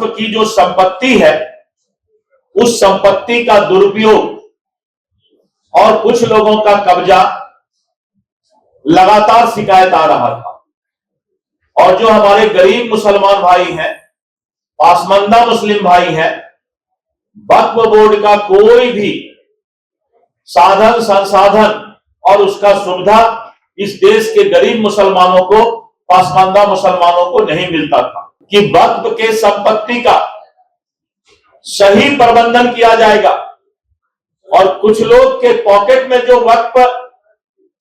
वक्फ की जो संपत्ति है उस संपत्ति का दुरुपयोग और कुछ लोगों का कब्जा लगातार शिकायत आ रहा था। और जो हमारे गरीब मुसलमान भाई हैं, पासमानदा मुस्लिम भाई हैं, वक्फ बोर्ड का कोई भी साधन संसाधन और उसका सुविधा इस देश के गरीब मुसलमानों को, पासमानदा मुसलमानों को नहीं मिलता था कि वक्फ के संपत्ति का सही प्रबंधन किया जाएगा और कुछ लोग के पॉकेट में जो वक्फ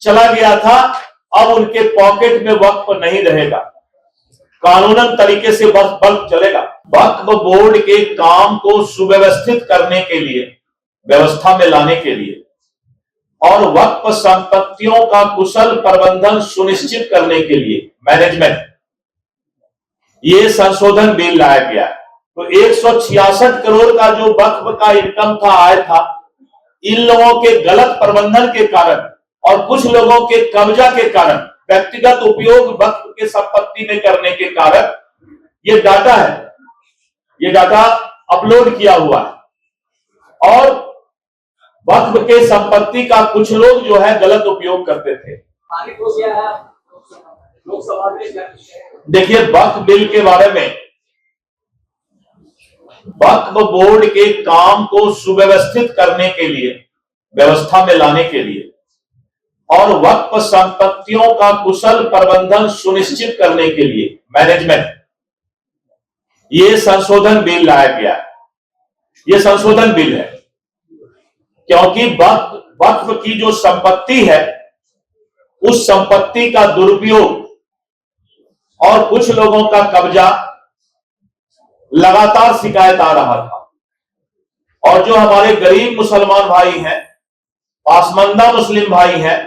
चला गया था अब उनके पॉकेट में वक्फ नहीं रहेगा, कानूनन तरीके से वक्फ चलेगा। वक्फ बोर्ड के काम को सुव्यवस्थित करने के लिए, व्यवस्था में लाने के लिए और वक्फ संपत्तियों का कुशल प्रबंधन सुनिश्चित करने के लिए, मैनेजमेंट, ये संशोधन बिल लाया गया है। तो 166 करोड़ का जो वक्फ का इनकम था, आय था, इन लोगों के गलत प्रबंधन के कारण और कुछ लोगों के कब्जा के कारण, व्यक्तिगत उपयोग वक्फ के संपत्ति में करने के कारण ये डाटा है, ये डाटा अपलोड किया हुआ है और वक्फ के संपत्ति का कुछ लोग जो है गलत उपयोग करते थे। देखिए, वक्फ बिल के बारे में, वक्फ बोर्ड के काम को सुव्यवस्थित करने के लिए, व्यवस्था में लाने के लिए और वक्फ संपत्तियों का कुशल प्रबंधन सुनिश्चित करने के लिए, मैनेजमेंट, ये संशोधन बिल लाया गया है। ये संशोधन बिल है क्योंकि वक्फ की जो संपत्ति है उस संपत्ति का दुरुपयोग और कुछ लोगों का कब्जा लगातार शिकायत आ रहा था। और जो हमारे गरीब मुसलमान भाई हैं, पासमानदा मुस्लिम भाई हैं,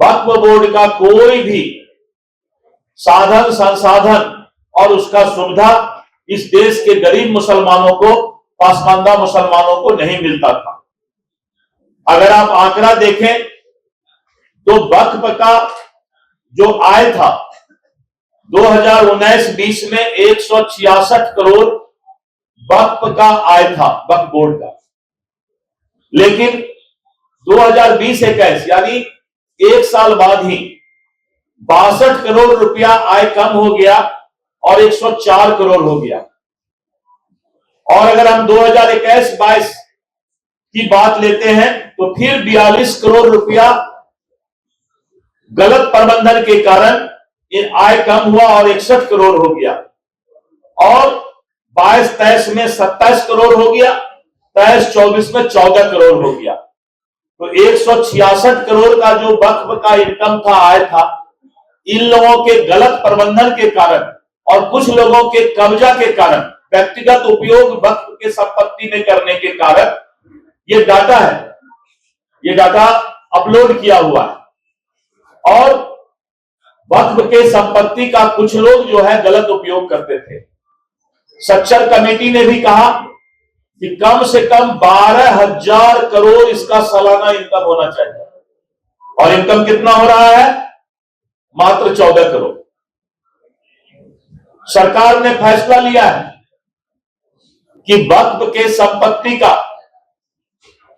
वक्फ बोर्ड का कोई भी साधन संसाधन और उसका सुविधा इस देश के गरीब मुसलमानों को, पासमानदा मुसलमानों को नहीं मिलता था। अगर आप आंकड़ा देखें तो वक्फ का जो आय था 2019-20 में 166 करोड़ वक्फ का आय था, वक्फ बोर्ड का। लेकिन 2020-21 यानी एक साल बाद ही 62 करोड़ रुपया आय कम हो गया और 104 करोड़ हो गया। और अगर हम 2021-22 की बात लेते हैं तो फिर 42 करोड़ रुपया गलत प्रबंधन के कारण आय कम हुआ और 61 करोड़ हो गया। और 22-23 में 27 करोड़ हो गया, 23-24 में 14 करोड़ हो गया। तो 166 करोड़ का जो वक्फ का इनकम था, आय था, इन लोगों के गलत प्रबंधन के कारण और कुछ लोगों के कब्जा के कारण, व्यक्तिगत उपयोग वक्फ के संपत्ति में करने के कारण ये डाटा है, ये डाटा अपलोड किया हुआ है। और वक्फ के संपत्ति का कुछ लोग जो है गलत उपयोग करते थे। सच्चर कमेटी ने भी कहा कि कम से कम 12,000 करोड़ इसका सालाना इनकम होना चाहिए। और इनकम कितना हो रहा है? मात्र 14 करोड़। सरकार ने फैसला लिया है कि वक्फ के संपत्ति का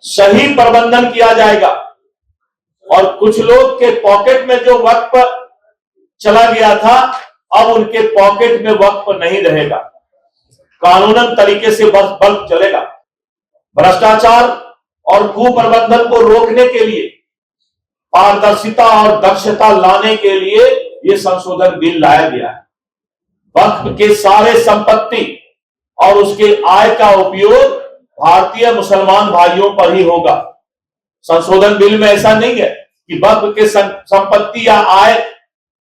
सही प्रबंधन किया जाएगा और कुछ लोग के पॉकेट में जो वक्फ चला गया था अब उनके पॉकेट में वक्फ नहीं रहेगा, कानूनन तरीके से वक्फ चलेगा। भ्रष्टाचार और कुप्रबंधन को रोकने के लिए, पारदर्शिता और दक्षता लाने के लिए यह संशोधन बिल लाया गया है। वक्फ के सारे संपत्ति और उसके आय का उपयोग भारतीय मुसलमान भाइयों पर ही होगा। संशोधन बिल में ऐसा नहीं है कि वक्फ के संपत्ति या आय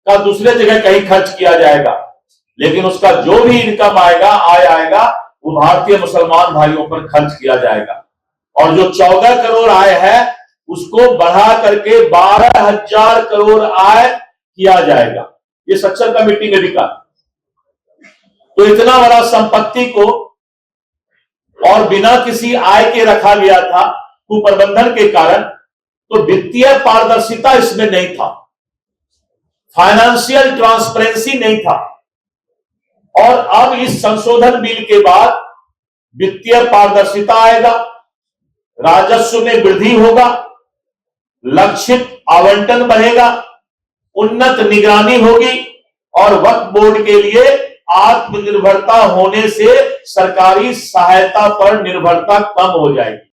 का दूसरे जगह कहीं खर्च किया जाएगा, लेकिन उसका जो भी इनकम आएगा, आय आएगा, वो भारतीय मुसलमान भाइयों पर खर्च किया जाएगा। और जो 14 करोड़ आय है उसको बढ़ा करके 12,000 करोड़ आय किया जाएगा। ये सच्चर कमेटी ने भी कहा। तो इतना बड़ा संपत्ति को और बिना किसी आय के रखा गया था कुप्रबंधन के कारण, तो वित्तीय पारदर्शिता इसमें नहीं था, फाइनेंशियल ट्रांसपेरेंसी नहीं था। और अब इस संशोधन बिल के बाद वित्तीय पारदर्शिता आएगा, राजस्व में वृद्धि होगा, लक्षित आवंटन बढ़ेगा, उन्नत निगरानी होगी और वक्फ बोर्ड के लिए आत्मनिर्भरता होने से सरकारी सहायता पर निर्भरता कम हो जाएगी।